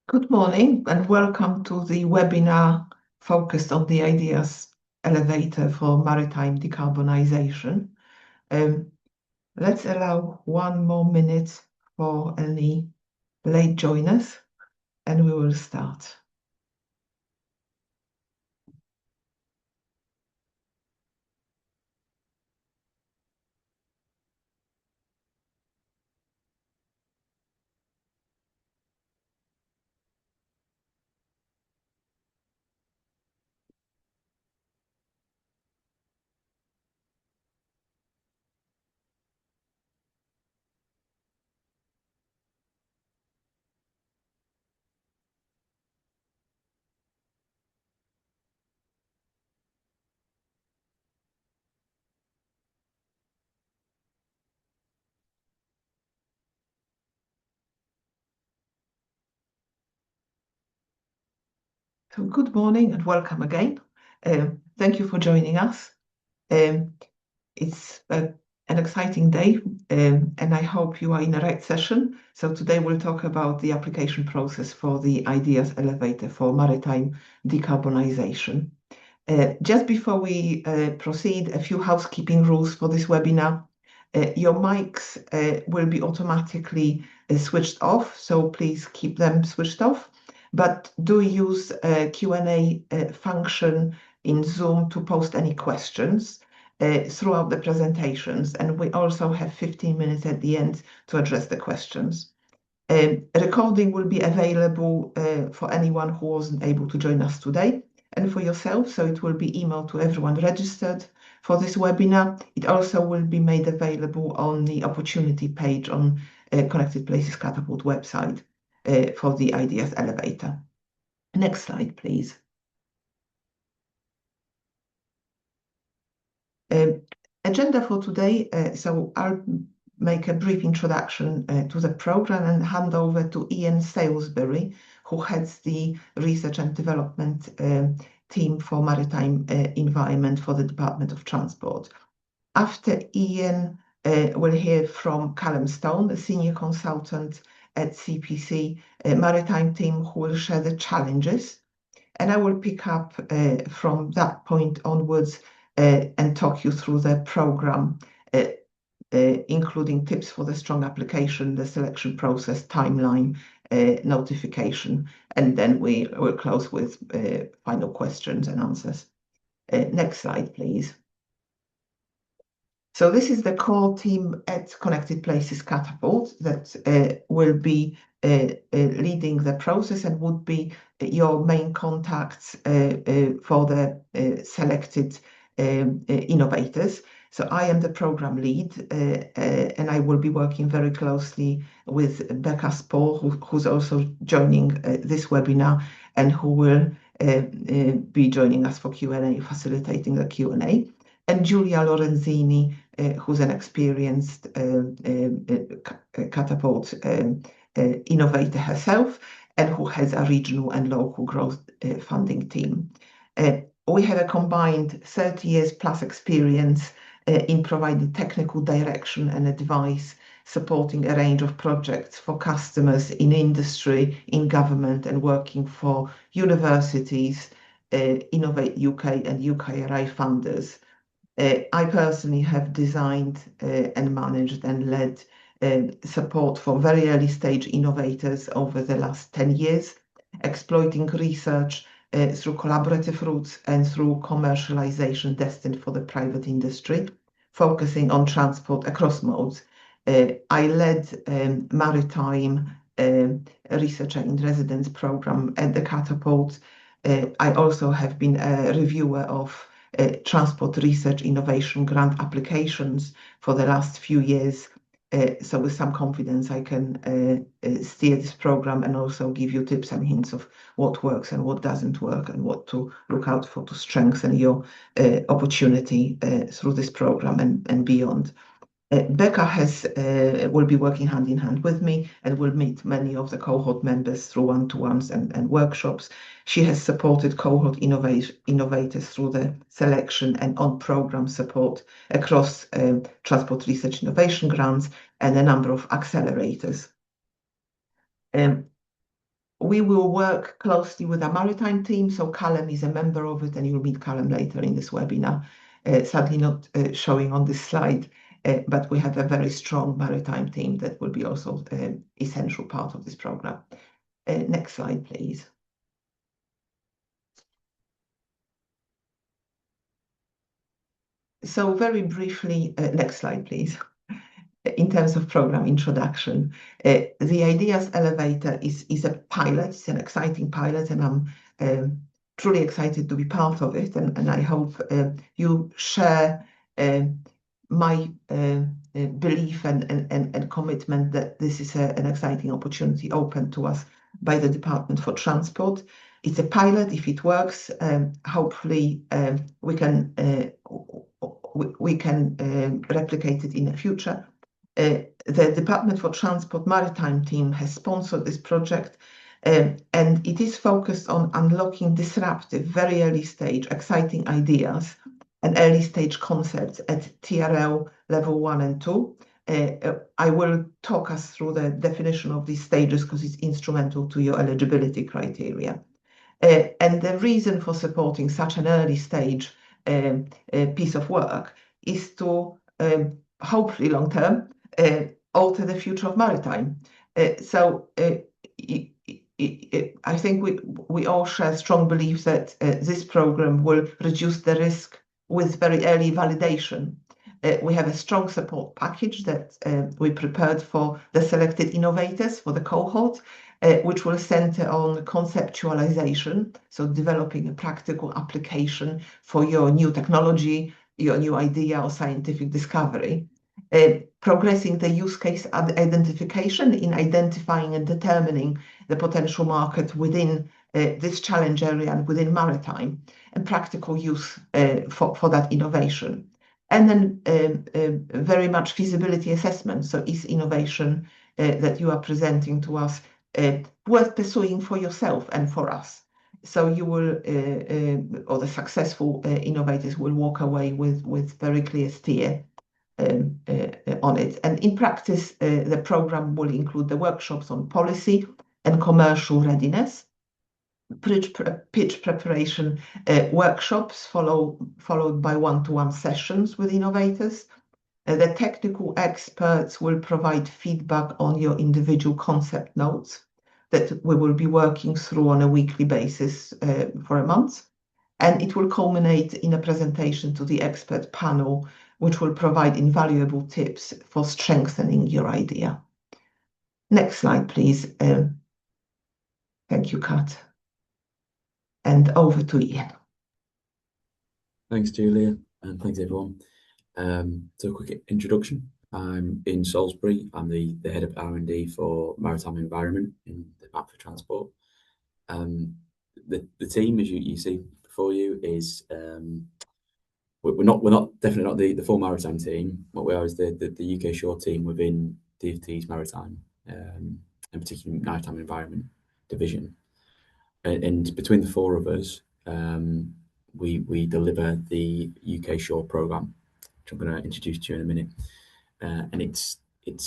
Good morning and welcome to the webinar focused on the Ideas Elevator for Maritime Decarbonisation. Let's allow one more minute for any late joiners and we will start. So good morning and welcome again. Thank you for joining us. It's an exciting day and I hope you are in the right session. So today we'll talk about the application process for the Ideas Elevator for Maritime Decarbonisation. Just before we proceed, a few housekeeping rules for this webinar. Your mics will be automatically switched off, so please keep them switched off. But do use a Q&A function in Zoom to post any questions throughout the presentations. And we also have 15 minutes at the end to address the questions. A recording will be available for anyone who wasn't able to join us today and for yourself, so it will be emailed to everyone registered for this webinar. It also will be made available on the opportunity page on Connected Places Catapult website for the Ideas Elevator. Next slide, please. Agenda for today, so I'll make a brief introduction to the program and hand over to Ian Salisbury, who heads the research and development team for maritime environment for the Department of Transport. After Ian, we'll hear from Callum Stone, the senior consultant at CPC maritime team, who will share the challenges. And I will pick up from that point onwards and talk you through the program, including tips for the strong application, the selection process, timeline, notification, and then we will close with final questions and answers. Next slide, please. So this is the core team at Connected Places Catapult that will be leading the process and would be your main contacts for the selected innovators. So I am the program lead and I will be working very closely with Becca Spohr, who's also joining this webinar and who will be joining us for Q&A, facilitating the Q&A. And Giulia Lorenzini, who's an experienced Catapult innovator herself and who has a regional and local growth funding team. We have a combined 30 years plus experience in providing technical direction and advice, supporting a range of projects for customers in industry, in government, and working for universities, Innovate UK and UKRI funders. I personally have designed and managed and led support for very early stage innovators over the last 10 years, exploiting research through collaborative routes and through commercialization destined for the private industry, focusing on transport across modes. I led maritime researcher in residence program at the Catapult. I also have been a reviewer of transport research innovation grant applications for the last few years. So with some confidence, I can steer this program and also give you tips and hints of what works and what doesn't work and what to look out for to strengthen your opportunity through this program and beyond. Becca will be working hand in hand with me and will meet many of the cohort members through one-to-ones and workshops. She has supported cohort innovators through the selection and on-program support across transport research innovation grants and a number of accelerators. We will work closely with a maritime team, so Callum is a member of it, and you'll meet Callum later in this webinar. Sadly not showing on this slide, but we have a very strong maritime team that will be also an essential part of this program. Next slide, please. So very briefly, next slide, please. In terms of program introduction, the Ideas Elevator is a pilot. It's an exciting pilot, and I'm truly excited to be part of it. And I hope you share my belief and commitment that this is an exciting opportunity open to us by the Department for Transport. It's a pilot. If it works, hopefully we can replicate it in the future. The Department for Transport Maritime team has sponsored this project, and it is focused on unlocking disruptive, very early stage, exciting ideas and early stage concepts at TRL level 1 and 2. I will talk us through the definition of these stages because it's instrumental to your eligibility criteria. And the reason for supporting such an early stage piece of work is to hopefully long term alter the future of maritime. So I think we all share strong belief that this program will reduce the risk with very early validation. We have a strong support package that we prepared for the selected innovators for the cohort, which will center on conceptualization, so developing a practical application for your new technology, your new idea or scientific discovery. Progressing the use case identification in identifying and determining the potential market within this challenge area and within maritime, and practical use for that innovation. And then very much feasibility assessment. So is innovation that you are presenting to us worth pursuing for yourself and for us? So you will, or the successful innovators will walk away with very clear steer on it. And in practice, the program will include the workshops on policy and commercial readiness, pitch preparation workshops followed by one-to-one sessions with innovators. The technical experts will provide feedback on your individual concept notes that we will be working through on a weekly basis for a month. And it will culminate in a presentation to the expert panel, which will provide invaluable tips for strengthening your idea. Next slide, please. Thank you, Kat. And over to Ian. Thanks, Julia, and thanks, everyone. So a quick introduction. I'm in Salisbury. I'm the head of R&D for Maritime Environment in the Department for Transport. The team, as you see before you, is we're definitely not the full maritime team. What we are is the UK Shore team within DfT's Maritime, and particularly Maritime Environment division. And between the four of us, we deliver the UK Shore program, which I'm going to introduce to you in a minute. And it's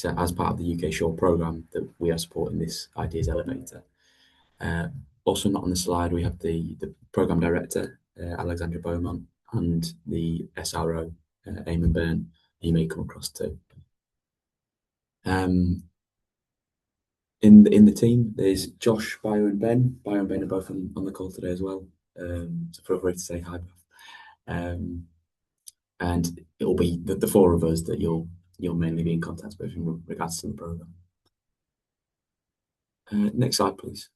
as part of the UK Shore program that we are supporting this Ideas Elevator. Also not on the slide, we have the program director, Alexandra Beaumont, and the SRO, Eamon Byrne, you may come across too. In the team, there's Josh, Bio, and Ben. Bio and Ben are both on the call today as well. So feel free to say hi. And it will be the four of us that you'll mainly be in contact with in regards to the program. Next slide, please.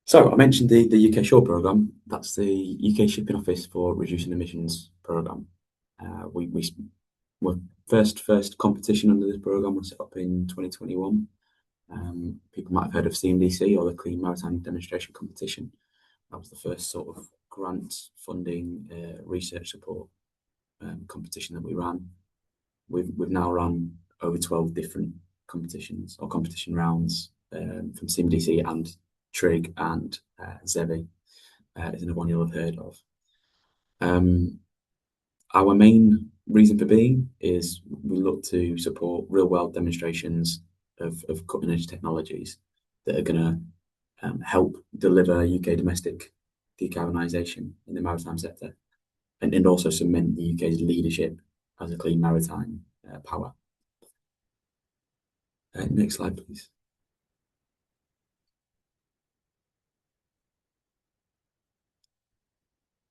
So I mentioned the UK Shore program. That's the UK Shipping Office for Reducing Emissions program. We're first competition under this program was set up in 2021. People might have heard of CMDC, or the Clean Maritime Demonstration Competition. That was the first sort of grant funding research support competition that we ran. We've now run over 12 different competitions or competition rounds from CMDC and Trig and ZEVI is another one you'll have heard of. Our main reason for being is we look to support real-world demonstrations of cutting-edge technologies. that are going to help deliver UK domestic decarbonisation in the maritime sector, and also cement the UK's leadership as a clean maritime power. Next slide, please.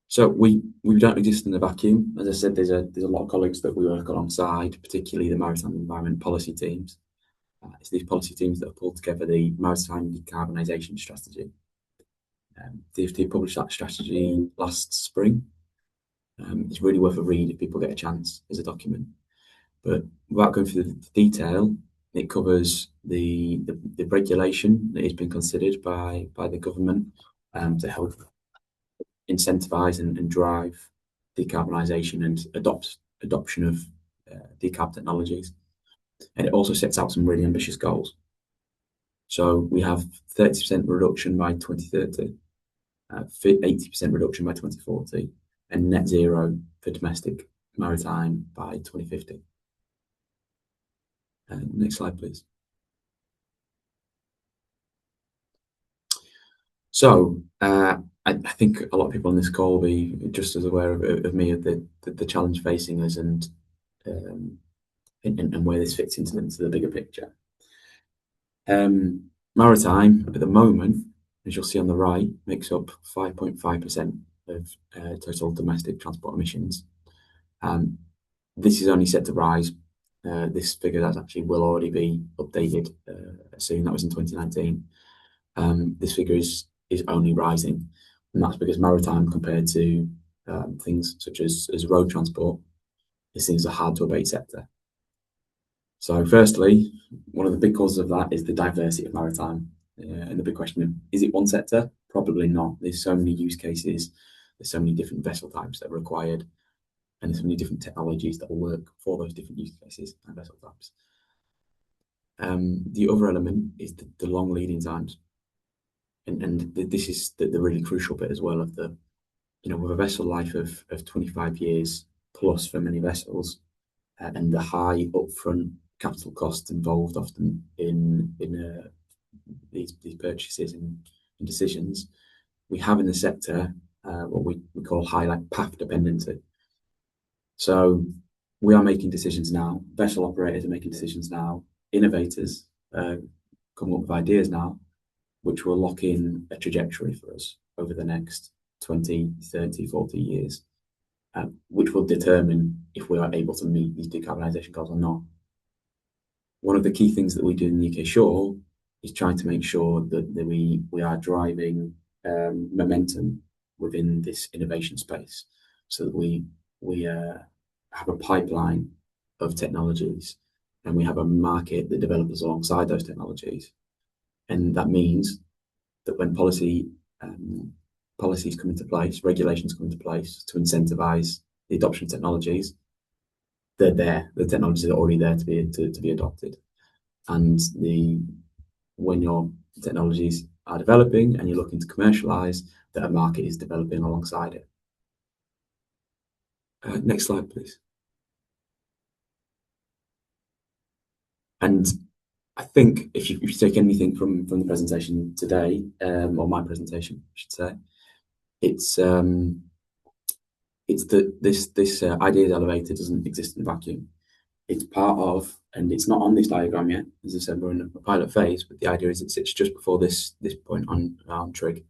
So we don't exist in a vacuum. As I said, there's a lot of colleagues that we work alongside, particularly the maritime environment policy teams. It's these policy teams that have pulled together the maritime decarbonisation strategy. DfT published that strategy last spring. It's really worth a read if people get a chance as a document. But without going through the detail, it covers the regulation that has been considered by the government to help incentivise and drive decarbonisation and adoption of decarb technologies. And it also sets out some really ambitious goals. So we have 30% reduction by 2030, 80% reduction by 2040, and net zero for domestic maritime by 2050. Next slide, please. So I think a lot of people on this call will be just as aware of me of the challenge facing us and where this fits into the bigger picture. Maritime at the moment, as you'll see on the right, makes up 5.5% of total domestic transport emissions. This is only set to rise. This figure that actually will already be updated soon. That was in 2019. This figure is only rising, and that's because maritime, compared to things such as road transport, is seen as a hard to abate sector. So firstly, one of the big causes of that is the diversity of maritime. And the big question of, is it one sector? Probably not. There's so many use cases, there's so many different vessel types that are required, and there's so many different technologies that will work for those different use cases and vessel types. The other element is the long leading times. And this is the really crucial bit as well of the, with a vessel life of 25 years plus for many vessels, and the high upfront capital costs involved often in these purchases and decisions, we have in the sector what we call high path dependency. So we are making decisions now, vessel operators are making decisions now, innovators coming up with ideas now, which will lock in a trajectory for us over the next 20, 30, 40 years, which will determine if we are able to meet these decarbonisation goals or not. One of the key things that we do in the UK Shore is trying to make sure that we are driving momentum within this innovation space, so that we have a pipeline of technologies and we have a market that develops alongside those technologies. And that means that when policies come into place, regulations come into place to incentivise the adoption of technologies, they're there. The technologies are already there to be adopted. And when your technologies are developing and you're looking to commercialise, that a market is developing alongside it. Next slide, please. And I think if you take anything from the presentation today, or my presentation, I should say, it's that this ideas elevator doesn't exist in a vacuum. It's part of, and it's not on this diagram yet. As I said, we're in a pilot phase, but the idea is it sits just before this point on trig.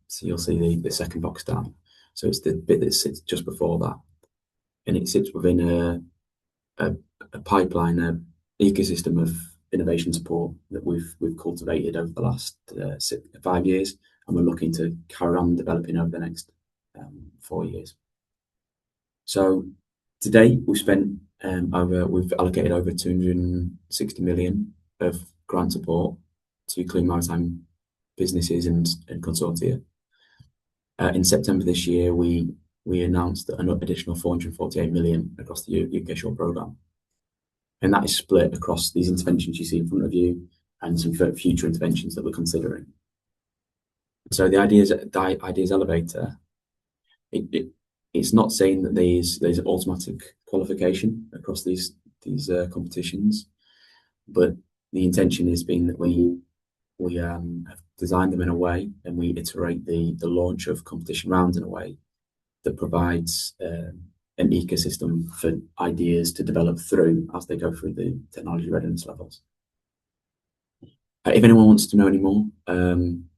So you'll see the second box down. So it's the bit that sits just before that, and it sits within a pipeline, an ecosystem of innovation support that we've cultivated over the last 5 years, and we're looking to carry on developing over the next 4 years. So today we've allocated over 260 million of grant support to clean maritime businesses and consortia. In September this year, we announced an additional 448 million across the UK Shore programme. And that is split across these interventions you see in front of you and some future interventions that we're considering. So the ideas elevator, it's not saying that there's automatic qualification across these competitions, but the intention has been that we we have designed them in a way, and we iterate the launch of competition rounds in a way that provides an ecosystem for ideas to develop through as they go through the technology readiness levels. If anyone wants to know any more,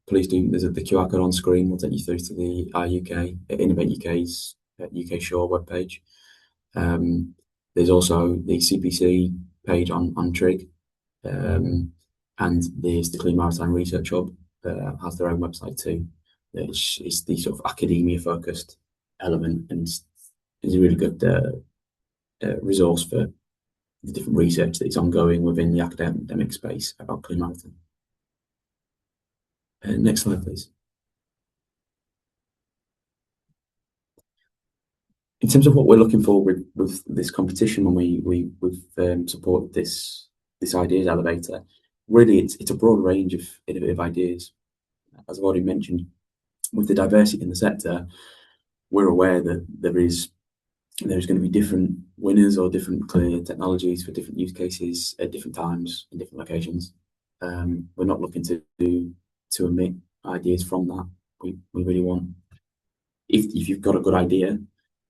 please do. There's the QR code on screen. We'll take you through to the UK Innovate UK's UK Shore webpage. There's also the CPC page on Trig, and there's the Clean Maritime Research Hub has their own website too. It's the sort of academia focused element, and is a really good resource for the different research that is ongoing within the academic space about clean maritime. Next slide, please. In terms of what we're looking for with this competition, when we've supported this ideas elevator, really it's a broad range of innovative ideas. As I've already mentioned, with the diversity in the sector, we're aware that there's going to be different winners or different clear technologies for different use cases at different times in different locations. We're not looking to omit ideas from that. We really want, if you've got a good idea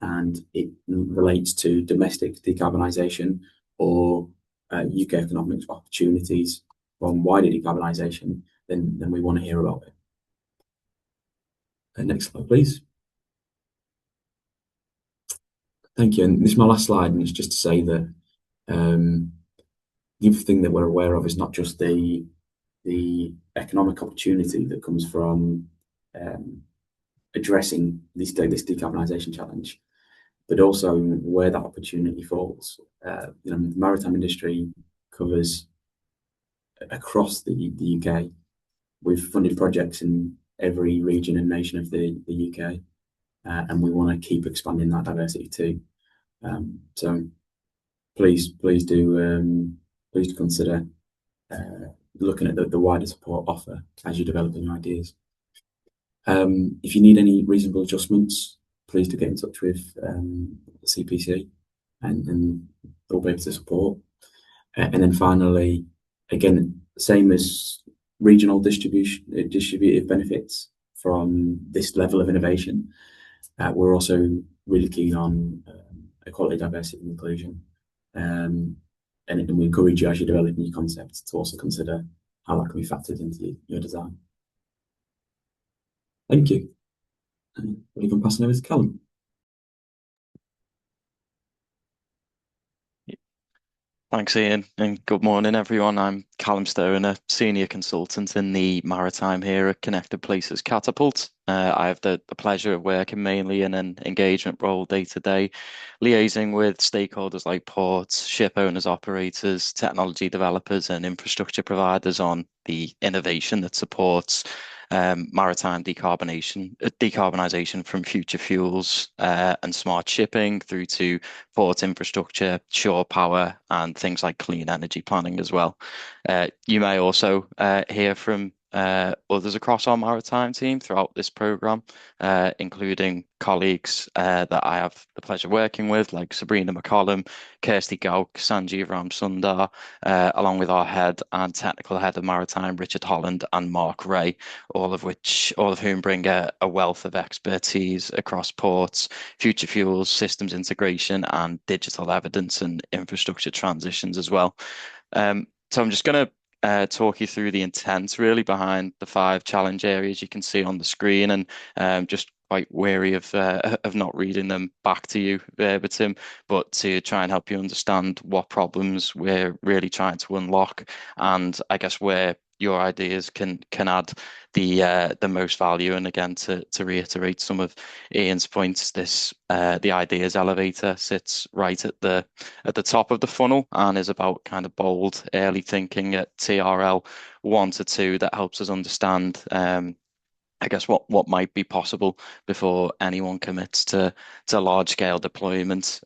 and it relates to domestic decarbonisation or UK economic opportunities from wider decarbonisation, then we want to hear about it. Next slide, please. Thank you. And this is my last slide, and it's just to say that the other thing that we're aware of is not just the economic opportunity that comes from addressing this decarbonisation challenge, but also where that opportunity falls. The maritime industry covers across the UK. We've funded projects in every region and nation of the UK, and we want to keep expanding that diversity too. So please do consider looking at the wider support offer as you're developing your ideas. If you need any reasonable adjustments, please do get in touch with the CPC, and they'll be able to support. And then finally, again, same as regional distributive benefits from this level of innovation, we're also really keen on equality, diversity, and inclusion. And we encourage you as you're developing your concepts to also consider how that can be factored into your design. Thank you. We'll even pass it over to Callum. Thanks, Ian, and good morning, everyone. I'm Callum Stone, a senior consultant in the maritime here at Connected Places Catapult. I have the pleasure of working mainly in an engagement role day to day, liaising with stakeholders like ports, ship owners, operators, technology developers, and infrastructure providers on the innovation that supports maritime decarbonisation from future fuels and smart shipping through to port infrastructure, shore power, and things like clean energy planning as well. You may also hear from others across our maritime team throughout this programme, including colleagues that I have the pleasure of working with, like Sabrina McCollum, Kirsty Gauk, Sanjeev Ramsundar, along with our head and technical head of maritime, Richard Holland, and Mark Ray, all of whom bring a wealth of expertise across ports, future fuels, systems integration, and digital evidence and infrastructure transitions as well. So I'm just going to talk you through the intent really behind the 5 challenge areas you can see on the screen, and just quite wary of not reading them back to you verbatim, but to try and help you understand what problems we're really trying to unlock, and I guess where your ideas can add the most value. And again, to reiterate some of Ian's points, the ideas elevator sits right at the top of the funnel and is about kind of bold early thinking at TRL 1 to 2 that helps us understand I guess what might be possible before anyone commits to large scale deployment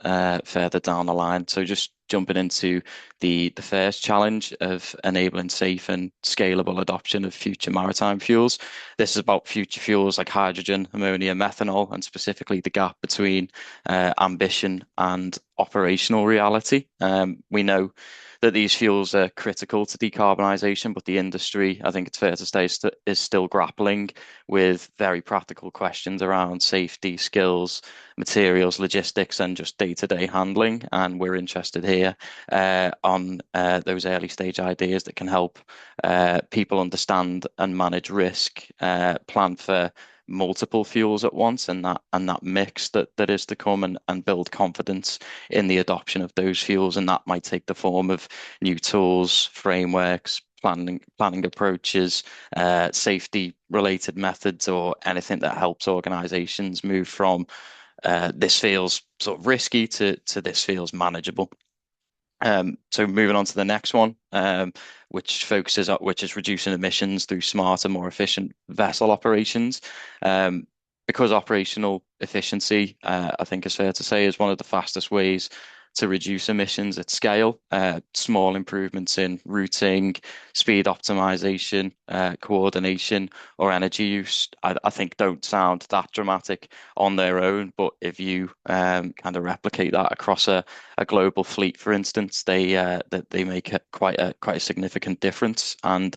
further down the line. So just jumping into the first challenge of enabling safe and scalable adoption of future maritime fuels. This is about future fuels like hydrogen, ammonia, methanol, and specifically the gap between ambition and operational reality. We know that these fuels are critical to decarbonisation, but the industry, I think it's fair to say, is still grappling with very practical questions around safety, skills, materials, logistics, and just day-to-day handling. And we're interested here on those early stage ideas that can help people understand and manage risk, plan for multiple fuels at once, and that mix that is to come, and build confidence in the adoption of those fuels. And that might take the form of new tools, frameworks, planning approaches, safety related methods, or anything that helps organizations move from this feels sort of risky to this feels manageable. So moving on to the next one, which is reducing emissions through smarter, more efficient vessel operations. Because operational efficiency, I think is fair to say, is one of the fastest ways to reduce emissions at scale. Small improvements in routing, speed optimization, coordination, or energy use, I think don't sound that dramatic on their own, but if you kind of replicate that across a global fleet, for instance, they make quite a significant difference. And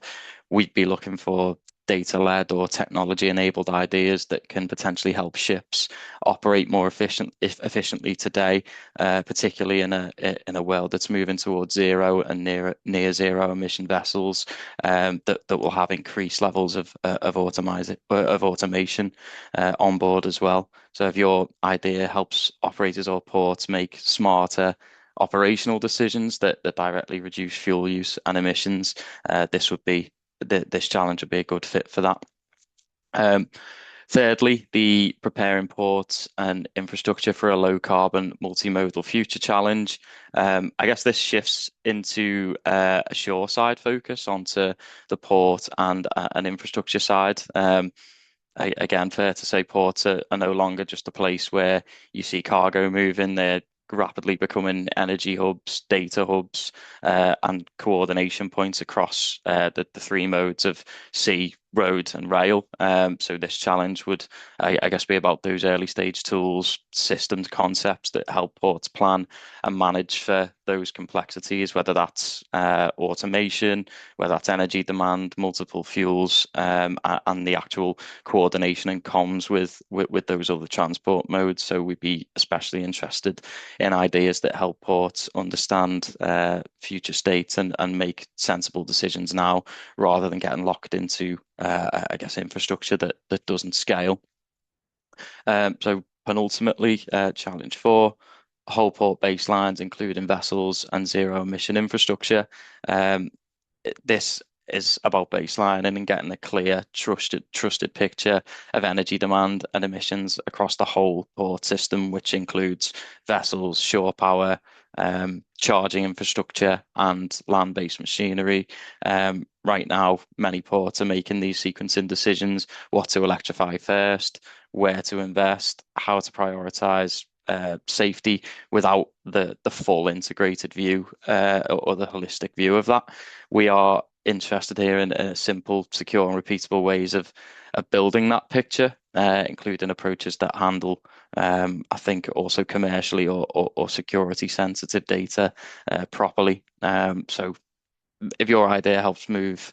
we'd be looking for data-led or technology-enabled ideas that can potentially help ships operate more efficiently today, particularly in a world that's moving towards zero and near zero emission vessels, that will have increased levels of automation on board as well. So if your idea helps operators or ports make smarter operational decisions that directly reduce fuel use and emissions, this challenge would be a good fit for that. Thirdly, the preparing ports and infrastructure for a low carbon multimodal future challenge. I guess this shifts into a shore side focus onto the port and an infrastructure side. Again, fair to say ports are no longer just a place where you see cargo moving. They're rapidly becoming energy hubs, data hubs, and coordination points across the three modes of sea, road, and rail. So this challenge would, I guess, be about those early stage tools, systems, concepts that help ports plan and manage for those complexities, whether that's automation, whether that's energy demand, multiple fuels, and the actual coordination and comms with those other transport modes. So we'd be especially interested in ideas that help ports understand future states and make sensible decisions now, rather than getting locked into I guess infrastructure that doesn't scale. So penultimately, challenge 4, whole port baselines, including vessels and zero emission infrastructure. This is about baselining and getting a clear, trusted picture of energy demand and emissions across the whole port system, which includes vessels, shore power, charging infrastructure, and land-based machinery. Right now, many ports are making these sequencing decisions: what to electrify first, where to invest, how to prioritize safety, without the full integrated view or the holistic view of that. We are interested here in simple, secure, and repeatable ways of building that picture, including approaches that handle, I think, also commercially or security sensitive data properly. So if your idea helps move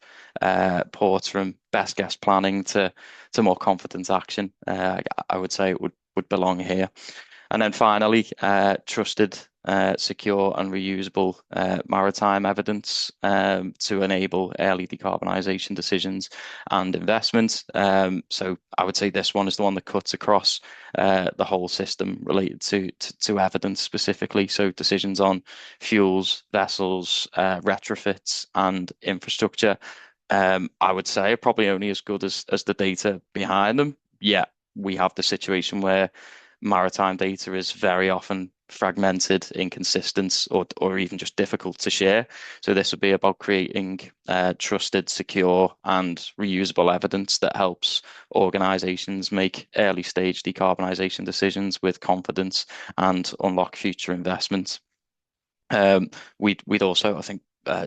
ports from best guess planning to more confident action, I would say it would belong here. And then finally, trusted, secure, and reusable maritime evidence to enable early decarbonisation decisions and investments. So I would say this one is the one that cuts across the whole system related to evidence specifically. So decisions on fuels, vessels, retrofits, and infrastructure, I would say, are probably only as good as the data behind them. Yet we have the situation where maritime data is very often fragmented, inconsistent, or even just difficult to share. So this would be about creating trusted, secure, and reusable evidence that helps organizations make early stage decarbonisation decisions with confidence and unlock future investments. We'd also, I think,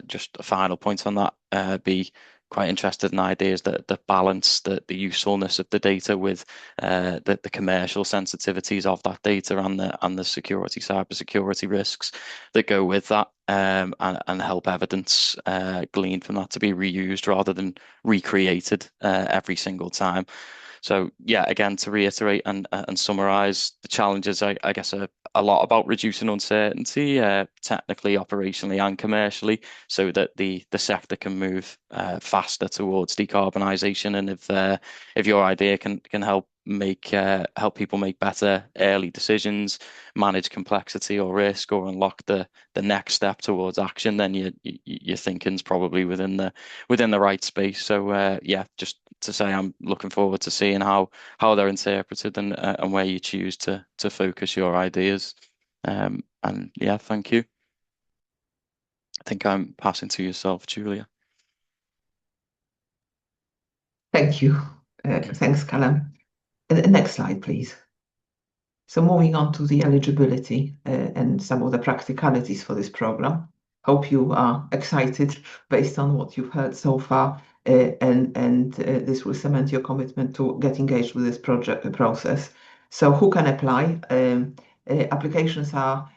just a final point on that, be quite interested in ideas that balance the usefulness of the data with the commercial sensitivities of that data and the cybersecurity risks that go with that, and help evidence gleaned from that to be reused rather than recreated every single time. So yeah, again, to reiterate and summarize, the challenges, I guess, are a lot about reducing uncertainty, technically, operationally, and commercially, so that the sector can move faster towards decarbonisation. And if your idea can help people make better early decisions, manage complexity or risk, or unlock the next step towards action, then your thinking's probably within the right space. So yeah, just to say, I'm looking forward to seeing how they're interpreted and where you choose to focus your ideas. And yeah, thank you. I think I'm passing to yourself, Julia. Thank you. Thanks, Callum. Next slide, please. So moving on to the eligibility and some of the practicalities for this program. Hope you are excited based on what you've heard so far, and this will cement your commitment to get engaged with this project process. So who can apply? Applications are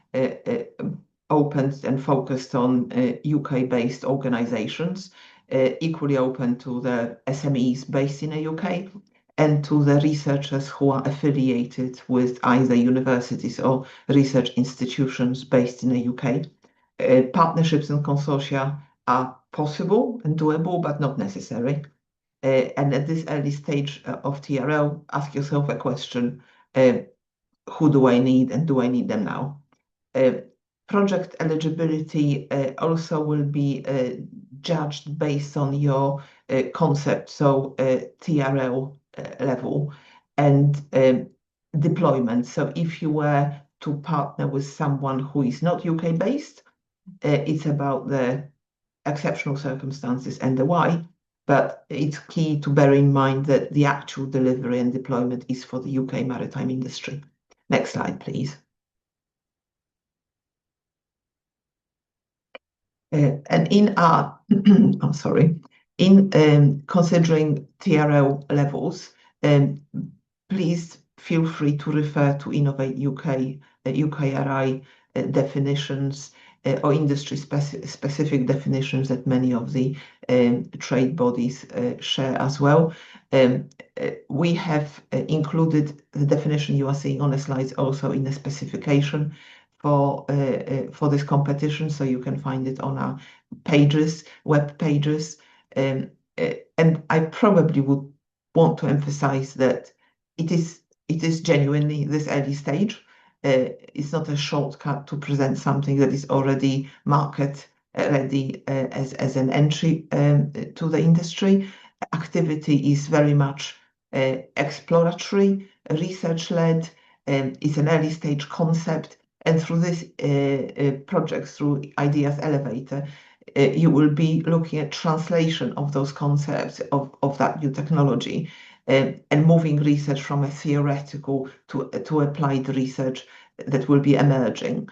opened and focused on UK-based organizations, equally open to the SMEs based in the UK, and to the researchers who are affiliated with either universities or research institutions based in the UK. Partnerships and consortia are possible and doable, but not necessary. And at this early stage of TRL, ask yourself a question: who do I need, and do I need them now? Project eligibility also will be judged based on your concept, so TRL level, and deployment. So if you were to partner with someone who is not UK based, it's about the exceptional circumstances and the why, but it's key to bear in mind that the actual delivery and deployment is for the UK maritime industry. Next slide, please. And in our, I'm sorry, in considering TRL levels, please feel free to refer to Innovate UK, UKRI definitions or industry-specific definitions that many of the trade bodies share as well. We have included the definition you are seeing on the slides also in the specification for this competition, so you can find it on our pages, web pages. And I probably would want to emphasize that it is genuinely this early stage. It's not a shortcut to present something that is already market ready as an entry to the industry. Activity is very much exploratory, research-led. It's an early stage concept. And through this project, through Ideas Elevator, you will be looking at translation of those concepts of that new technology and moving research from a theoretical to applied research that will be emerging.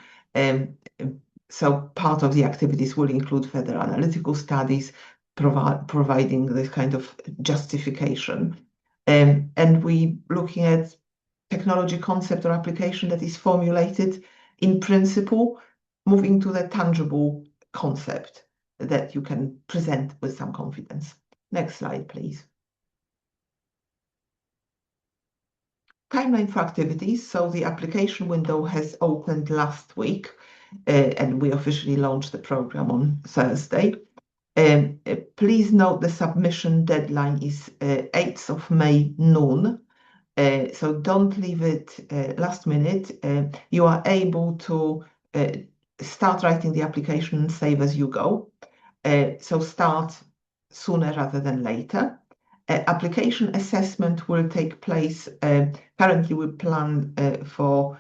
So part of the activities will include further analytical studies, providing this kind of justification. And we looking at technology concept or application that is formulated in principle, moving to the tangible concept that you can present with some confidence. Next slide, please. Timeline for activities. So the application window has opened last week, and we officially launched the program on Thursday. Please note the submission deadline is 8th of May noon. So don't leave it last minute. You are able to start writing the application and save as you go. So start sooner rather than later. Application assessment will take place. Currently, we plan to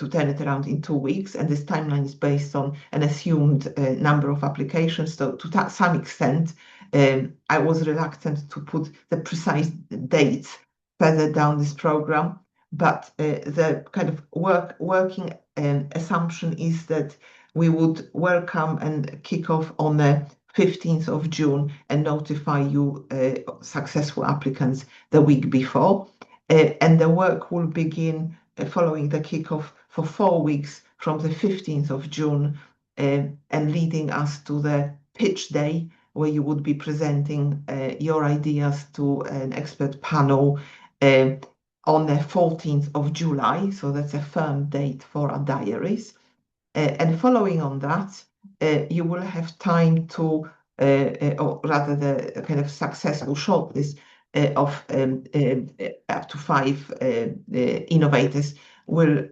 turn it around in 2 weeks, and this timeline is based on an assumed number of applications. So to some extent, I was reluctant to put the precise dates further down this program, but the kind of working assumption is that we would welcome and kick off on the 15th of June and notify you successful applicants the week before. And the work will begin following the kickoff for 4 weeks from the 15th of June and leading us to the pitch day, where you would be presenting your ideas to an expert panel on the 14th of July. So that's a firm date for our diaries. And following on that, you will have time to, or rather the kind of successful shortlist of up to 5 innovators will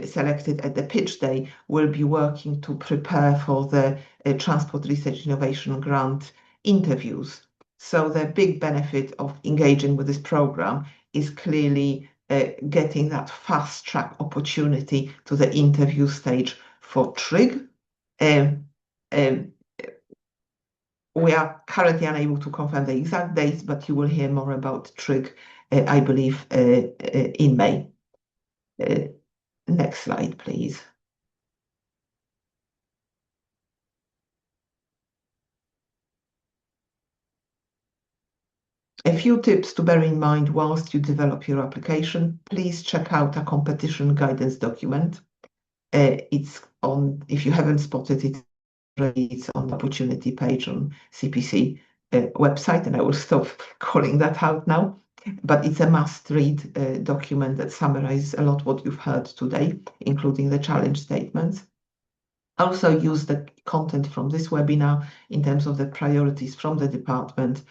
selected at the pitch day will be working to prepare for the Transport Research Innovation Grant interviews. So the big benefit of engaging with this program is clearly getting that fast track opportunity to the interview stage for TRIG. We are currently unable to confirm the exact dates, but you will hear more about TRIG, I believe, in May. Next slide, please. A few tips to bear in mind whilst you develop your application. Please check out a competition guidance document. It's on, if you haven't spotted it already, it's on the opportunity page on CPC website, and I will stop calling that out now. But it's a must-read document that summarizes a lot what you've heard today, including the challenge statements. Also use the content from this webinar in terms of the priorities from the department,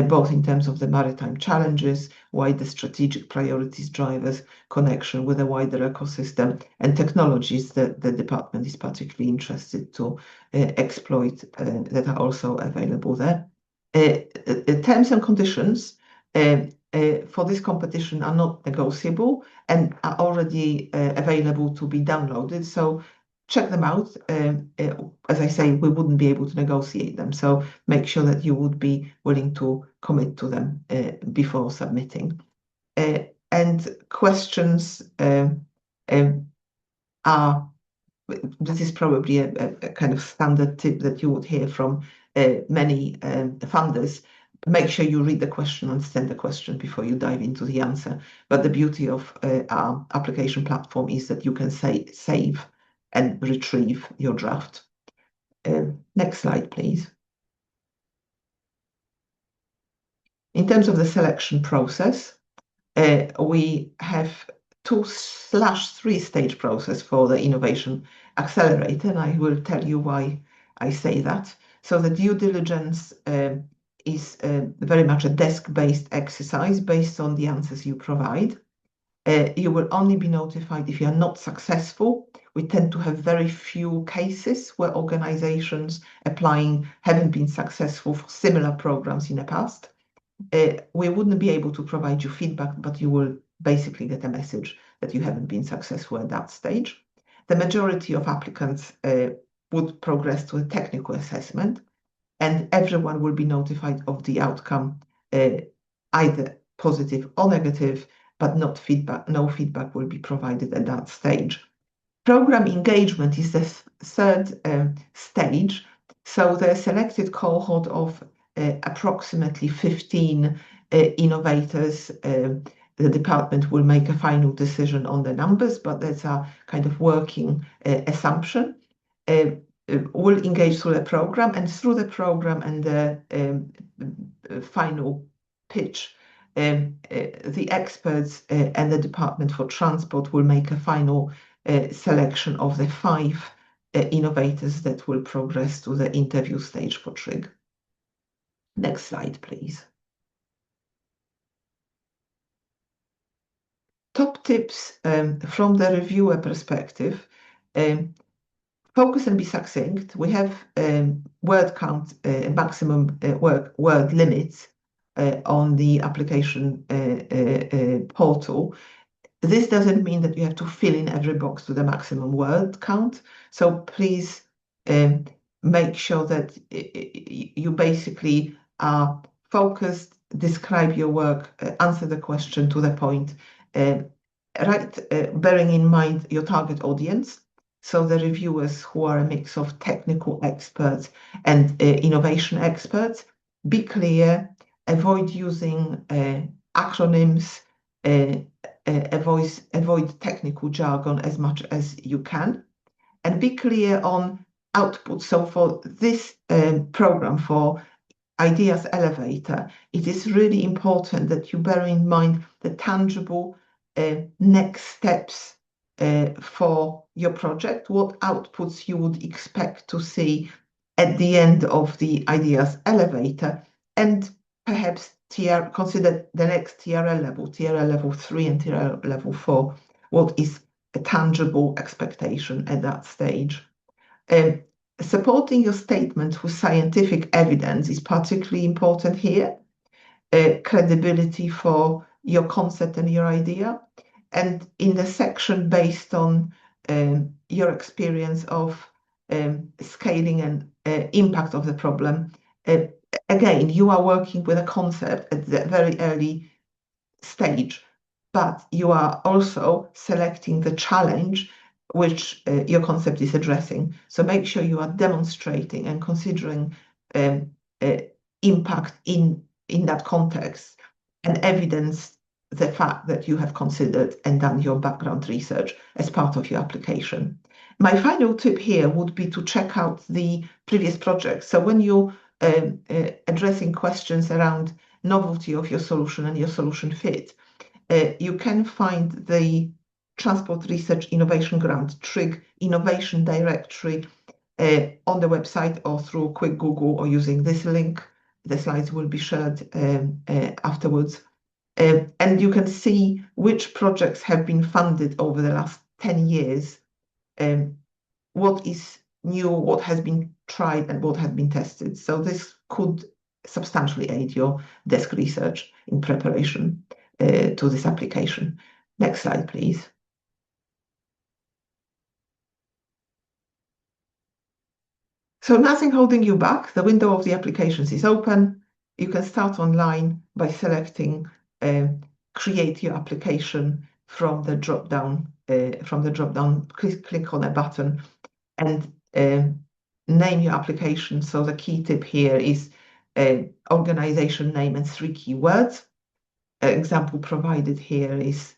both in terms of the maritime challenges, why the strategic priorities drivers, connection with a wider ecosystem, and technologies that the department is particularly interested to exploit that are also available there. Terms and conditions for this competition are not negotiable and are already available to be downloaded. So check them out. As I say, we wouldn't be able to negotiate them. So make sure that you would be willing to commit to them before submitting. And questions are, this is probably a kind of standard tip that you would hear from many funders. Make sure you read the question, understand the question before you dive into the answer. But the beauty of our application platform is that you can save and retrieve your draft. Next slide, please. In terms of the selection process, we have 2/3 stage process for the Innovation Accelerator, and I will tell you why I say that. So the due diligence is very much a desk-based exercise based on the answers you provide. You will only be notified if you are not successful. We tend to have very few cases where organizations applying haven't been successful for similar programs in the past. We wouldn't be able to provide you feedback, but you will basically get a message that you haven't been successful at that stage. The majority of applicants would progress to a technical assessment, and everyone will be notified of the outcome, either positive or negative, but no feedback will be provided at that stage. Program engagement is the third stage. So the selected cohort of approximately 15 innovators, the department will make a final decision on the numbers, but that's a kind of working assumption. Will engage through the program, and through the program and the final pitch, the experts and the Department for Transport will make a final selection of the 5 innovators that will progress to the interview stage for TRIG. Next slide, please. Top tips from the reviewer perspective. Focus and be succinct. We have word count, maximum word limits on the application portal. This doesn't mean that you have to fill in every box to the maximum word count. So please make sure that you basically are focused, describe your work, answer the question to the point, bearing in mind your target audience. so the reviewers who are a mix of technical experts and innovation experts. Be clear, avoid using acronyms, avoid technical jargon as much as you can, and be clear on output. So for this program, for Ideas Elevator, it is really important that you bear in mind the tangible next steps for your project, what outputs you would expect to see at the end of the Ideas Elevator, and perhaps consider the next TRL level, TRL level 3 and TRL level 4, what is a tangible expectation at that stage. Supporting your statement with scientific evidence is particularly important here. Credibility for your concept and your idea. And in the section based on your experience of scaling and impact of the problem, again, you are working with a concept at the very early stage, but you are also selecting the challenge which your concept is addressing. So make sure you are demonstrating and considering impact in that context and evidence the fact that you have considered and done your background research as part of your application. My final tip here would be to check out the previous projects. So when you're addressing questions around novelty of your solution and your solution fit, you can find the Transport Research Innovation Grant, TRIG Innovation Directory on the website or through quick Google or using this link. The slides will be shared afterwards. And you can see which projects have been funded over the last 10 years, what is new, what has been tried, and what has been tested. So this could substantially aid your desk research in preparation to this application. Next slide, please. So nothing holding you back. The window of the applications is open. You can start online by selecting create your application from the drop down. Click on a button and name your application. So the key tip here is organization name and 3 keywords. Example provided here is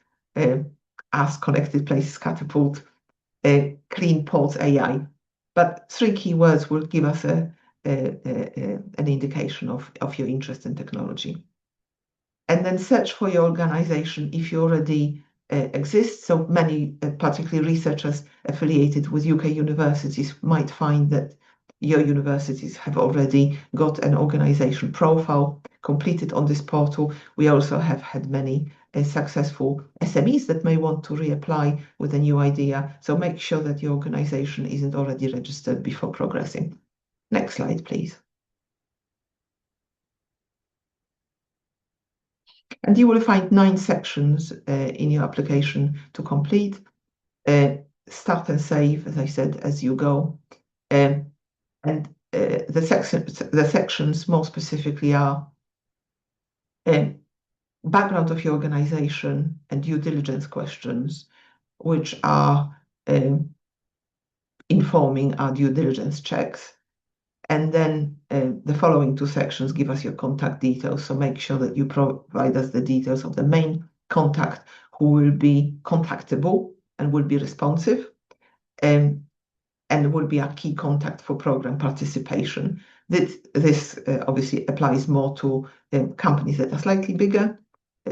Ask Connected Places Catapult, Clean Ports AI. But 3 keywords will give us an indication of your interest in technology. And then search for your organization if you already exist. So many, particularly researchers affiliated with UK universities, might find that your universities have already got an organization profile completed on this portal. We also have had many successful SMEs that may want to reapply with a new idea. So make sure that your organization isn't already registered before progressing. Next slide, please. And you will find 9 sections in your application to complete. Start and save, as I said, as you go. And the sections more specifically are background of your organization and due diligence questions, which are informing our due diligence checks. And then the following 2 sections give us your contact details. So make sure that you provide us the details of the main contact who will be contactable and will be responsive, and will be our key contact for program participation. This obviously applies more to companies that are slightly bigger.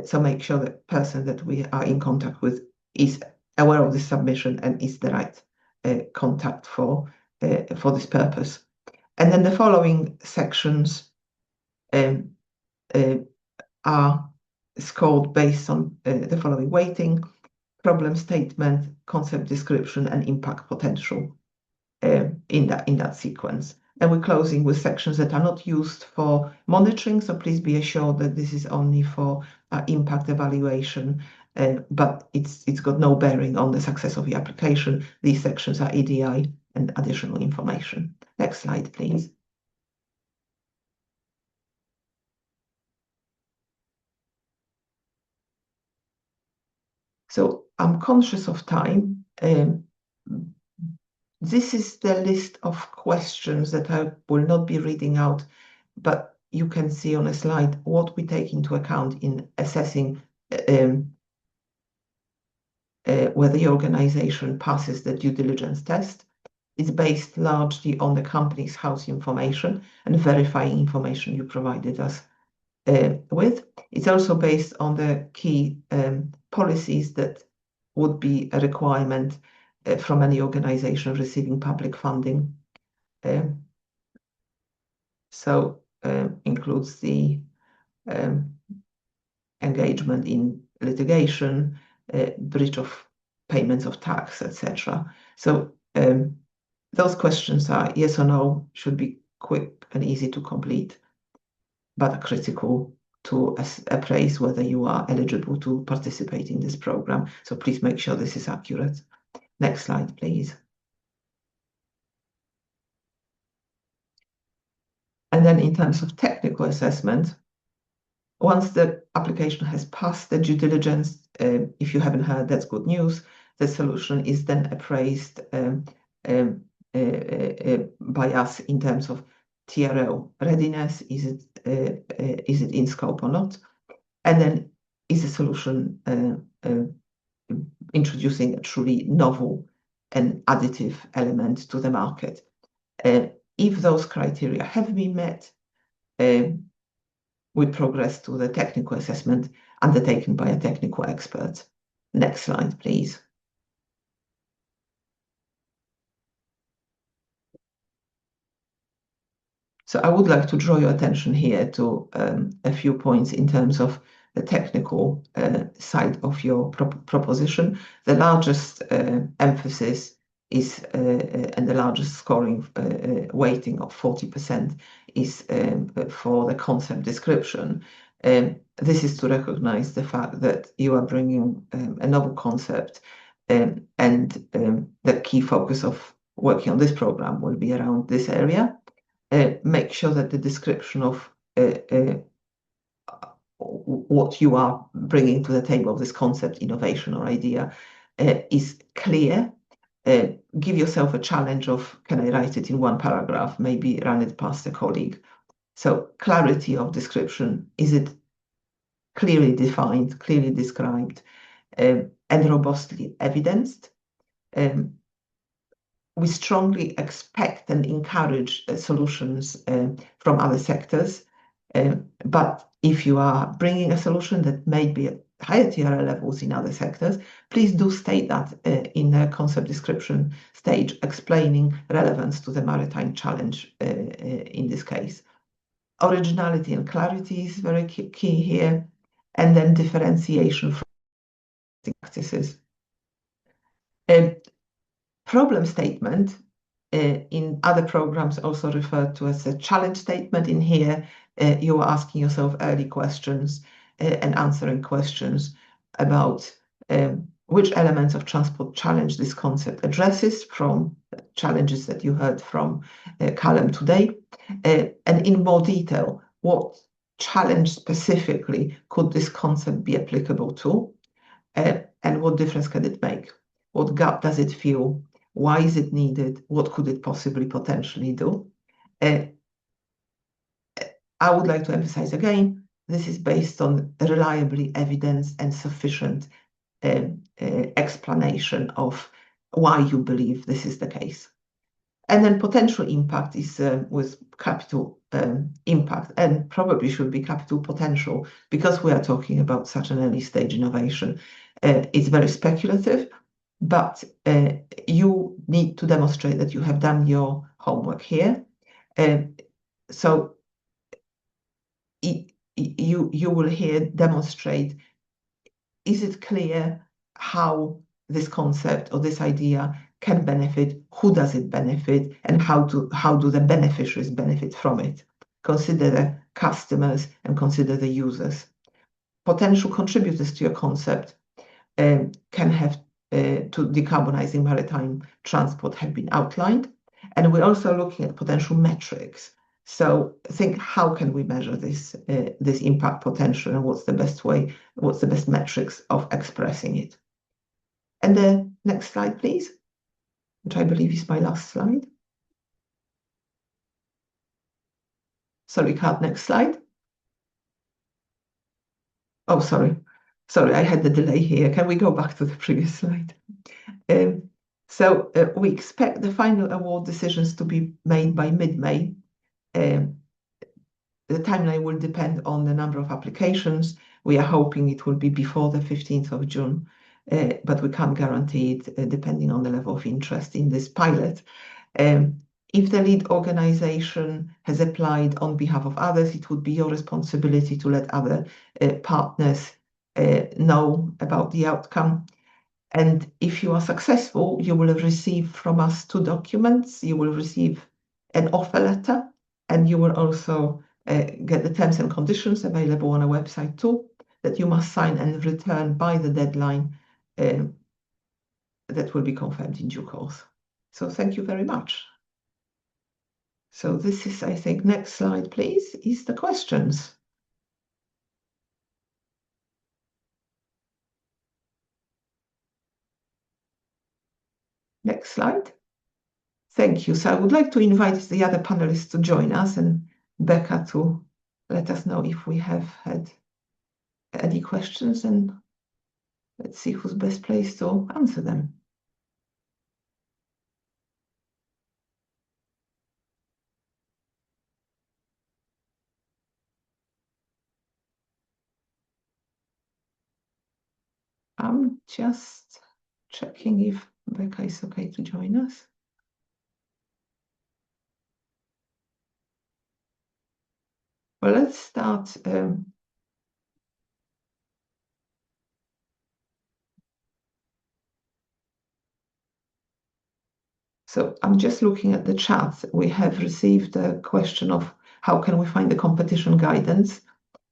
So make sure that person that we are in contact with is aware of the submission and is the right contact for this purpose. And then the following sections are scored based on the following weighting: problem statement, concept description, and impact potential in that sequence. And we're closing with sections that are not used for monitoring, so please be assured that this is only for impact evaluation, but it's got no bearing on the success of the application. These sections are EDI and additional information. Next slide, please. So I'm conscious of time, This is the list of questions that I will not be reading out, but you can see on a slide what we take into account in assessing whether the organization passes the due diligence test. It's based largely on the company's house information and verifying information you provided us with. It's also based on the key policies that would be a requirement from any organization receiving public funding. So includes the engagement in litigation, breach of payments of tax, etc. So those questions are yes or no, should be quick and easy to complete, but are critical to appraise whether you are eligible to participate in this program. So please make sure this is accurate. Next slide, please. And then in terms of technical assessment, once the application has passed the due diligence, if you haven't heard, that's good news. The solution is then appraised by us in terms of TRL readiness. Is it in scope or not? And then is the solution introducing a truly novel and additive element to the market? If those criteria have been met, we progress to the technical assessment undertaken by a technical expert. Next slide, please. So I would like to draw your attention here to a few points in terms of the technical side of your proposition. The largest emphasis is, and the largest scoring weighting of 40% is for the concept description. This is to recognize the fact that you are bringing a novel concept, and the key focus of working on this program will be around this area. Make sure that the description of what you are bringing to the table of this concept, innovation, or idea is clear. Give yourself a challenge of, can I write it in one paragraph? Maybe run it past a colleague. So clarity of description, is it clearly defined, clearly described, and robustly evidenced? We strongly expect and encourage solutions from other sectors. But if you are bringing a solution that may be at higher TRL levels in other sectors, please do state that in the concept description stage, explaining relevance to the maritime challenge in this case. Originality and clarity is very key here, and then differentiation from practices. Problem statement in other programs also referred to as a challenge statement. In here, you are asking yourself early questions and answering questions about which elements of transport challenge this concept addresses from challenges that you heard from Callum today. And in more detail, what challenge specifically could this concept be applicable to? And what difference can it make? What gap does it fill? Why is it needed? What could it possibly potentially do? I would like to emphasize again, this is based on reliably evidenced and sufficient explanation of why you believe this is the case. And then potential impact is with capital impact, and probably should be capital potential, because we are talking about such an early stage innovation. It's very speculative, but you need to demonstrate that you have done your homework here. So you will here demonstrate, is it clear how this concept or this idea can benefit, who does it benefit, and how do the beneficiaries benefit from it? Consider the customers and consider the users. Potential contributors to your concept can have to decarbonizing maritime transport have been outlined. And we're also looking at potential metrics. So think, how can we measure this impact potential, and what's the best way, what's the best metrics of expressing it? And the next slide, please. which I believe is my last slide. Sorry, Kat, next slide. Oh, sorry. Sorry, I had the delay here. Can we go back to the previous slide? So we expect the final award decisions to be made by mid-May. The timeline will depend on the number of applications. We are hoping it will be before the 15th of June, but we can't guarantee it depending on the level of interest in this pilot. If the lead organization has applied on behalf of others, it would be your responsibility to let other partners know about the outcome. And if you are successful, you will receive from us 2 documents. You will receive an offer letter, and you will also get the terms and conditions available on our website too, that you must sign and return by the deadline that will be confirmed in due course. So thank you very much. So this is, I think, next slide, please, is the questions. Next slide. Thank you. So I would like to invite the other panelists to join us and Becca to let us know if we have had any questions, and let's see who's best placed to answer them. I'm just checking if Becca is okay to join us. Well, let's start. So I'm just looking at the chat. We have received a question of how can we find the competition guidance.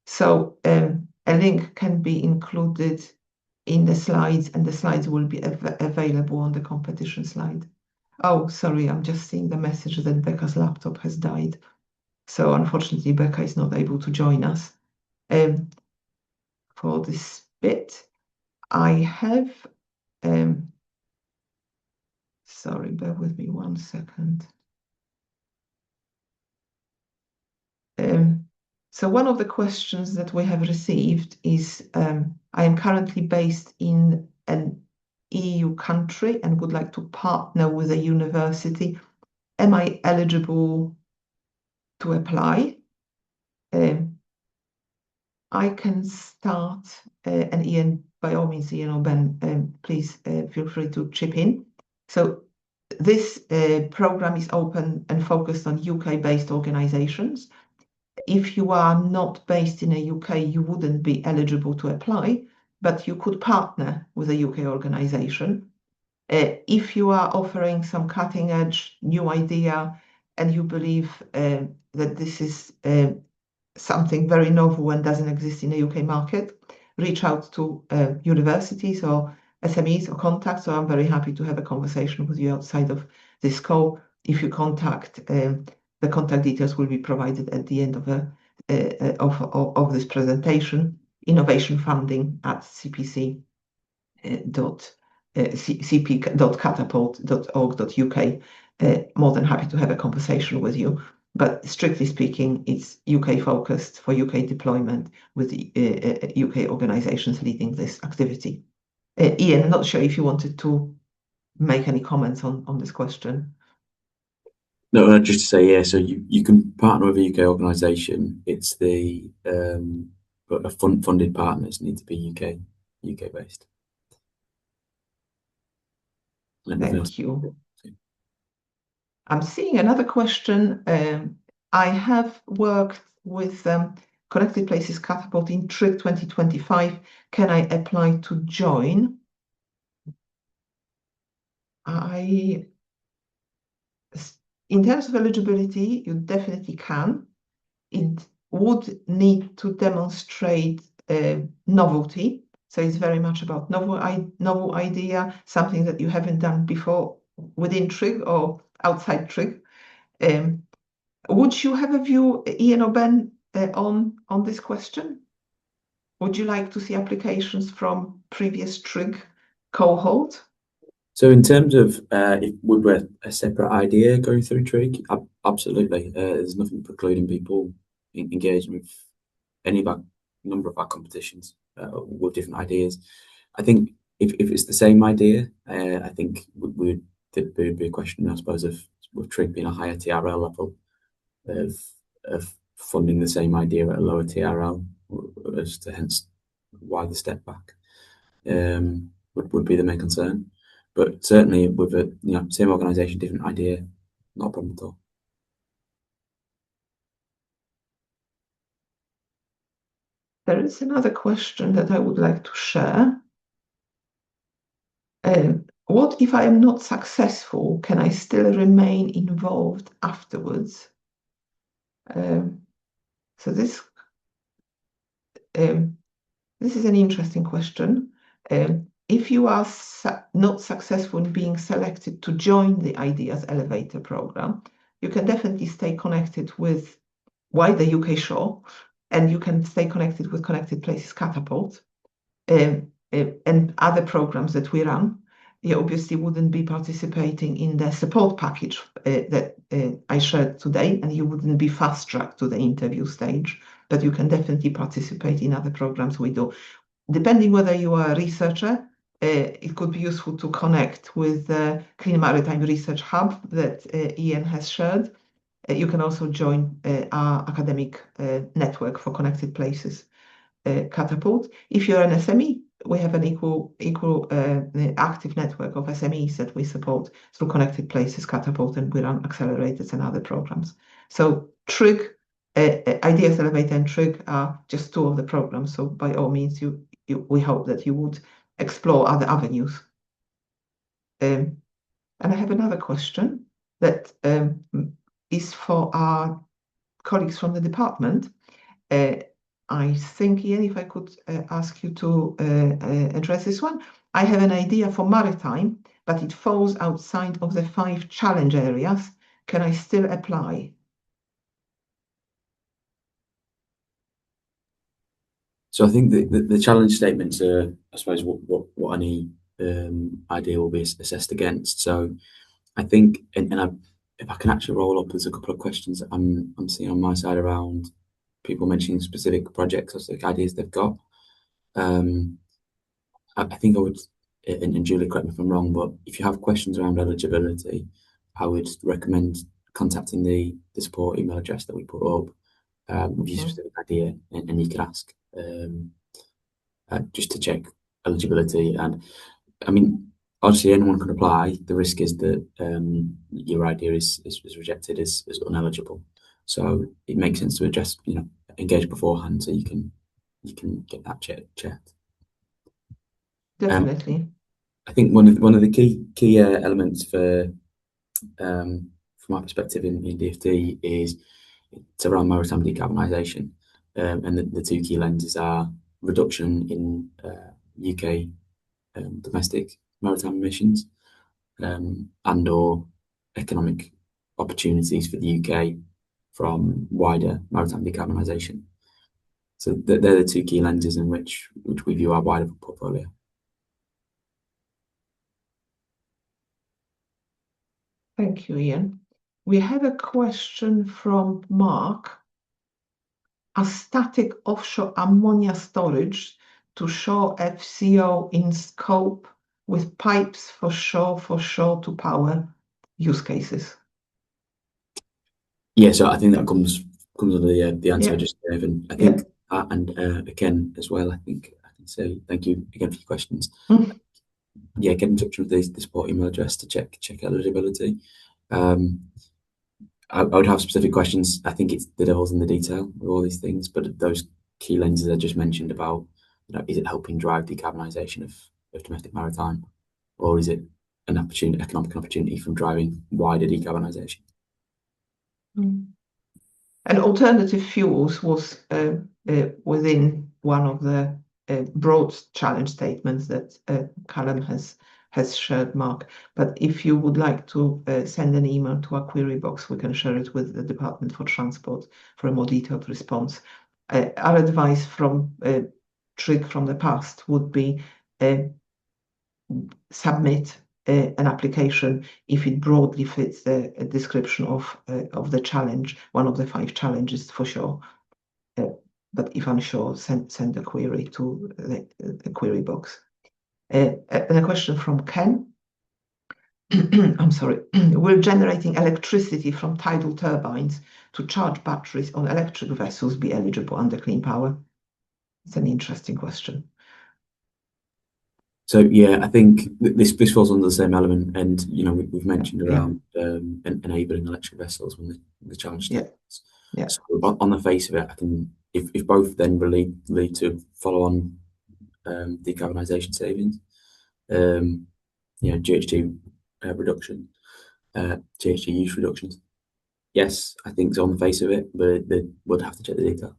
So a link can be included in the slides, and the slides will be available on the competition slide. Oh, sorry, I'm just seeing the message that Becca's laptop has died. So unfortunately, Becca is not able to join us for this bit. I have, sorry, bear with me 1 second. So one of the questions that we have received is, I am currently based in an EU country and would like to partner with a university. Am I eligible to apply? I can start, and Ian, by all means, Ian or Ben, please feel free to chip in. So this program is open and focused on UK-based organizations. If you are not based in the UK, you wouldn't be eligible to apply, but you could partner with a UK organization. If you are offering some cutting edge new idea and you believe that this is something very novel and doesn't exist in the UK market, reach out to universities or SMEs or contacts. So I'm very happy to have a conversation with you outside of this call. If you contact, the contact details will be provided at the end of this presentation. Innovation funding at cp.catapult.org.uk. More than happy to have a conversation with you. But strictly speaking, it's UK focused for UK deployment with the UK organizations leading this activity. Ian, I'm not sure if you wanted to make any comments on this question. No, just to say, yeah, so you can partner with a UK organisation. It's the but funded partners need to be UK based. Thank you. I'm seeing another question. I have worked with Connected Places Catapult in TRIG 2025. Can I apply to join? In terms of eligibility, you definitely can. It would need to demonstrate novelty. So it's very much about novel idea, something that you haven't done before within TRIG or outside TRIG. Would you have a view, Ian or Ben, on this question? Would you like to see applications from previous TRIG cohort? So in terms of would we a separate idea going through Trig? Absolutely. There's nothing precluding people engaging with any of our number of our competitions with different ideas. I think if it's the same idea, I think there'd be a question, I suppose, of with Trig being a higher TRL level of funding the same idea at a lower TRL, as to hence why the step back would be the main concern. But certainly with a same organisation, different idea, not a problem at all. There is another question that I would like to share. What if I am not successful? Can I still remain involved afterwards? So this is an interesting question. If you are not successful in being selected to join the Ideas Elevator program, you can definitely stay connected with wider UK Shore, and you can stay connected with Connected Places Catapult and other programs that we run. You obviously wouldn't be participating in the support package that I shared today, and you wouldn't be fast-tracked to the interview stage, but you can definitely participate in other programs we do. Depending whether you are a researcher, it could be useful to connect with the Clean Maritime Research Hub that Ian has shared. You can also join our academic network for Connected Places Catapult. If you're an SME, we have an equal active network of SMEs that we support through Connected Places Catapult, and we run accelerators and other programs. So Trig, Ideas Elevator and Trig are just two of the programs. So by all means, we hope that you would explore other avenues. And I have another question that is for our colleagues from the department. I think, Ian, if I could ask you to address this one. I have an idea for maritime, but it falls outside of the 5 challenge areas. Can I still apply? So I think the challenge statements are, I suppose, what any idea will be assessed against. So I think, if I can actually roll up, there's a couple of questions that I'm seeing on my side around people mentioning specific projects or specific ideas they've got. I think I would, and Julie, correct me if I'm wrong, but if you have questions around eligibility, I would recommend contacting the support email address that we put up with your specific idea, and you can ask just to check eligibility. And I mean, obviously anyone can apply. The risk is that your idea is rejected as uneligible. So it makes sense to address, engage beforehand so you can get that checked. Definitely. I think one of the key elements from our perspective in DFT is it's around maritime decarbonisation, and the 2 key lenses are reduction in UK domestic maritime emissions and/or economic opportunities for the UK from wider maritime decarbonisation. So they're the 2 key lenses in which we view our wider portfolio. Thank you, Ian. We have a question from Mark. A static offshore ammonia storage to shore FCO in scope with pipes for shore to power use cases? Yeah, so I think that comes under the answer I just gave, and I think again as well, I think I can say thank you again for your questions. Yeah, get in touch with the support email address to check eligibility. I would have specific questions. I think it's the devil's in the detail with all these things, but those key lenses I just mentioned about, is it helping drive decarbonisation of domestic maritime, or is it an economic opportunity from driving wider decarbonisation? And alternative fuels was within one of the broad challenge statements that Callum has shared, Mark. But if you would like to send an email to our query box, we can share it with the Department for Transport for a more detailed response. Our advice from Trig from the past would be submit an application if it broadly fits the description of the challenge, one of the 5 challenges for sure. But if unsure, send a query to the query box. And a question from Ken. I'm sorry. Will generating electricity from tidal turbines to charge batteries on electric vessels be eligible under Clean Power? It's an interesting question. So yeah, I think this falls under the same element, and we've mentioned around enabling electric vessels when the challenge starts. Yeah. So on the face of it, I can if both then lead to follow on decarbonisation savings, GHG reduction, GHG use reductions. Yes, I think so on the face of it, but they would have to check the detail.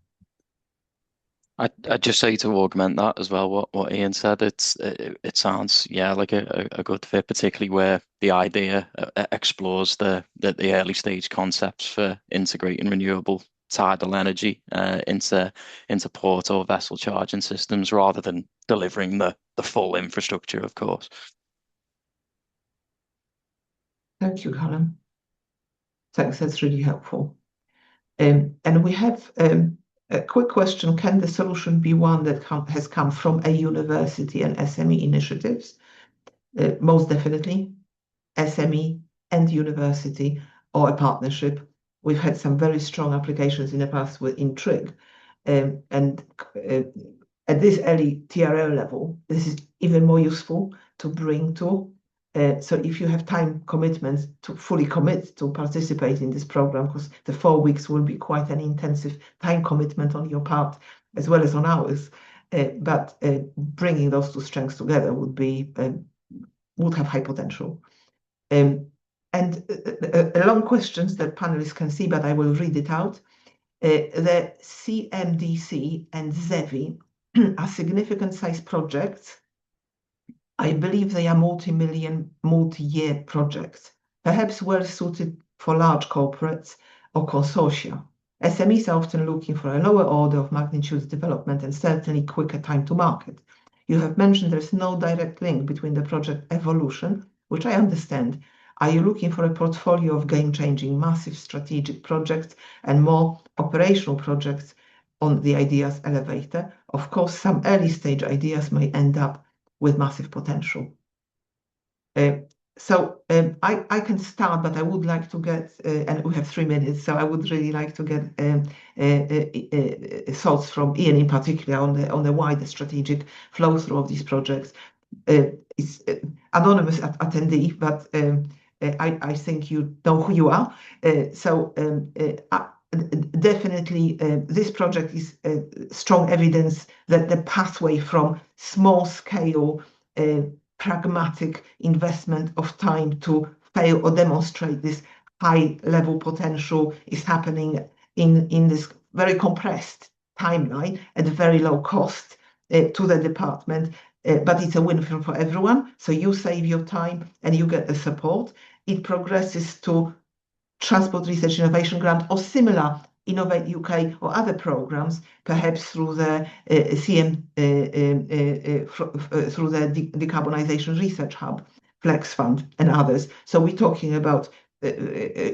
I'd just say to augment that as well, what Ian said, it sounds like a good fit, particularly where the idea explores the early stage concepts for integrating renewable tidal energy into port or vessel charging systems rather than delivering the full infrastructure, of course. Thank you, Callum. Thanks, that's really helpful. And we have a quick question. Can the solution be one that has come from a university and SME initiatives? Most definitely, SME and university or a partnership. We've had some very strong applications in the past in TRIG. And at this early TRL level, this is even more useful to bring to. So if you have time commitments to fully commit to participate in this program, because the 4 weeks will be quite an intensive time commitment on your part as well as on ours, but bringing those 2 strengths together would have high potential. And long questions that panelists can see, but I will read it out. The CMDC and ZEVI are significant size projects. I believe they are multi-million, multi-year projects, perhaps well suited for large corporates or consortia. SMEs are often looking for a lower order of magnitude development and certainly quicker time to market. You have mentioned there's no direct link between the project evolution, which I understand. Are you looking for a portfolio of game-changing, massive strategic projects and more operational projects on the ideas elevator? Of course, some early-stage ideas may end up with massive potential. So I can start, but I would like to get, and we have 3 minutes, so I would really like to get thoughts from Ian in particular on the wider strategic flow through of these projects. It's anonymous attendee, but I think you know who you are. Definitely, this project is strong evidence that the pathway from small-scale pragmatic investment of time to fail or demonstrate this high-level potential is happening in this very compressed timeline at very low cost to the department. But it's a win for everyone. So you save your time and you get the support. It progresses to Transport Research Innovation Grant or similar Innovate UK or other programs, perhaps through the through the Decarbonisation Research Hub, Flex Fund and others. So we're talking about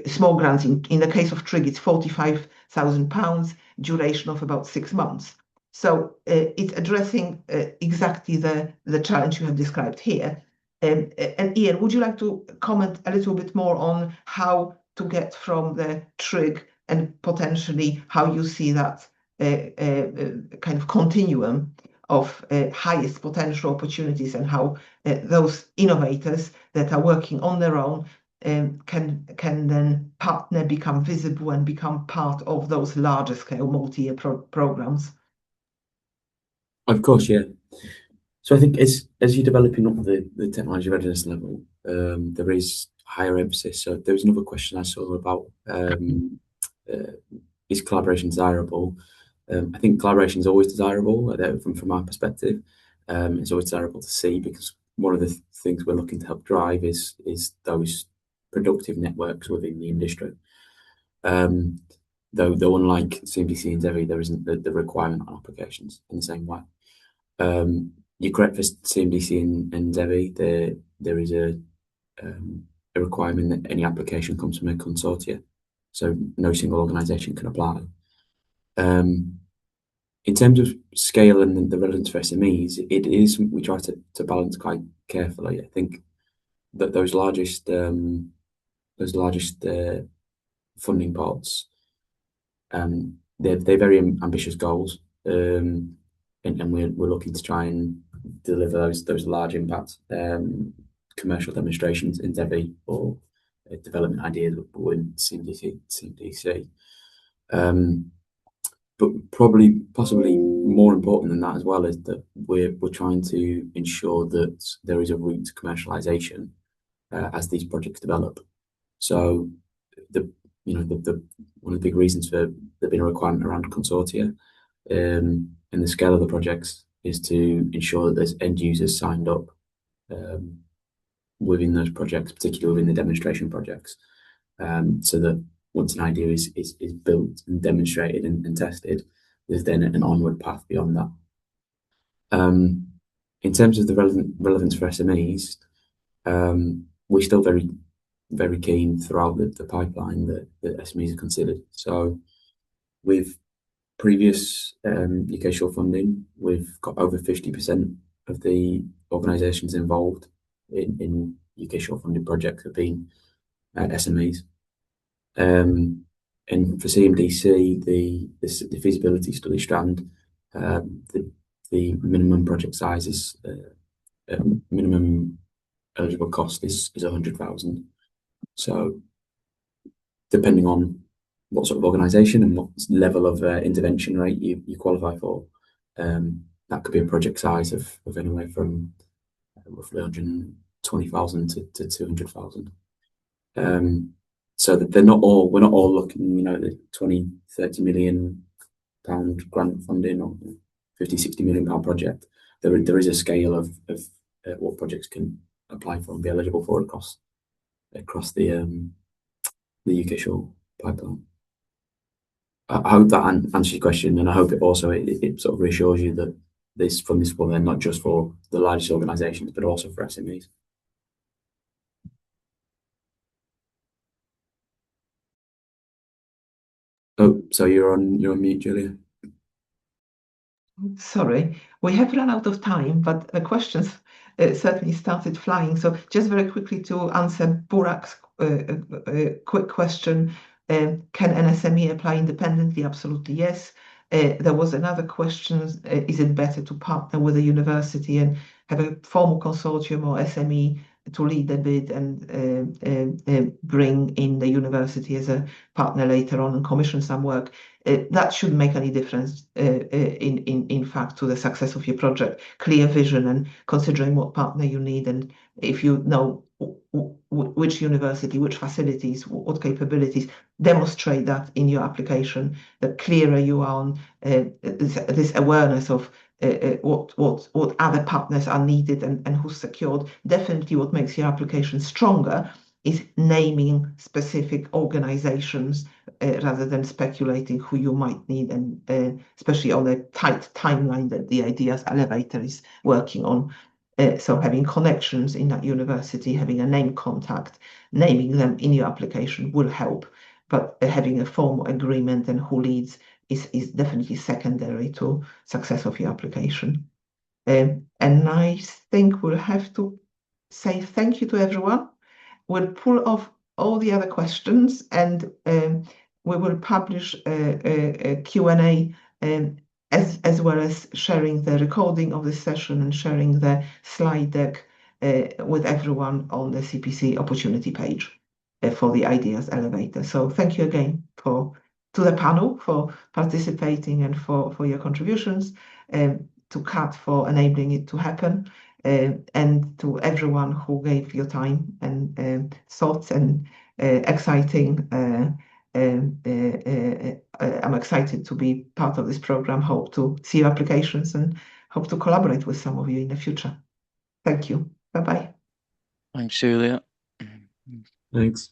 small grants. In the case of TRIG, it's £45,000, duration of about 6 months. So it's addressing exactly the challenge you have described here. And Ian, would you like to comment a little bit more on how to get from the TRIG and potentially how you see that kind of continuum of highest potential opportunities and how those innovators that are working on their own can then partner, become visible and become part of those larger scale multi-year programs? Of course, yeah. So I think as you're developing up the technology readiness level, there is higher emphasis. So there was another question I saw about is collaboration desirable? I think collaboration is always desirable from our perspective. It's always desirable to see, because one of the things we're looking to help drive is those productive networks within the industry. Though unlike CMDC and ZEVI, there isn't the requirement on applications in the same way. You're correct for CMDC and ZEVI. There is a a requirement that any application comes from a consortia, so no single organisation can apply. In terms of scale and the relevance for SMEs, it is something we try to balance quite carefully. I think that those largest funding pots, they're very ambitious goals, and we're looking to try and deliver those large impact commercial demonstrations in DEVI or development ideas within CMDC. But possibly more important than that as well is that we're trying to ensure that there is a route to commercialisation as these projects develop. So one of the big reasons for there being a requirement around consortia and the scale of the projects is to ensure that there's end users signed up within those projects, particularly within the demonstration projects, so that once an idea is built and demonstrated and tested, there's then an onward path beyond that. In terms of the relevance for SMEs, we're still very, very keen throughout the pipeline that SMEs are considered. So with previous UK Shore funding, we've got over 50% of the organisations involved in UK Shore funded projects have been SMEs. And for CMDC, the feasibility study strand, the minimum project size is minimum eligible cost is 100,000. So depending on what sort of organisation and what level of intervention rate you qualify for, that could be a project size of anywhere from roughly 120,000 to 200,000. So that we're not all looking, the 20-30 million pound grant funding or 50-60 million pound project. There is a scale of what projects can apply for and be eligible for across the UK Shore pipeline. I hope that answers your question, and I hope it also it sort of reassures you that this funding support then not just for the largest organisations but also for SMEs. Oh, so you're on mute, Julia. Sorry, we have run out of time, but the questions certainly started flying. So just very quickly to answer Burak's quick question, can an SME apply independently? Absolutely, yes. There was another question, is it better to partner with a university and have a formal consortium or SME to lead the bid and bring in the university as a partner later on and commission some work? That shouldn't make any difference, in fact, to the success of your project. Clear vision and considering what partner you need, and if you know which university, which facilities, what capabilities, demonstrate that in your application. The clearer you are on this awareness of what other partners are needed and who's secured. Definitely what makes your application stronger is naming specific organizations rather than speculating who you might need, and especially on a tight timeline that the Ideas Elevator is working on. So having connections in that university, having a name contact, naming them in your application will help. But having a formal agreement and who leads is definitely secondary to success of your application. And I think we'll have to say thank you to everyone. We'll pull off all the other questions, and we will publish a Q&A as well as sharing the recording of this session and sharing the slide deck with everyone on the CPC opportunity page for the Ideas Elevator. So thank you again to the panel for participating and for your contributions, to Kat for enabling it to happen, and to everyone who gave your time and thoughts and exciting. I'm excited to be part of this program. Hope to see your applications and hope to collaborate with some of you in the future. Thank you. Bye-bye. Thanks, Julia. Thanks.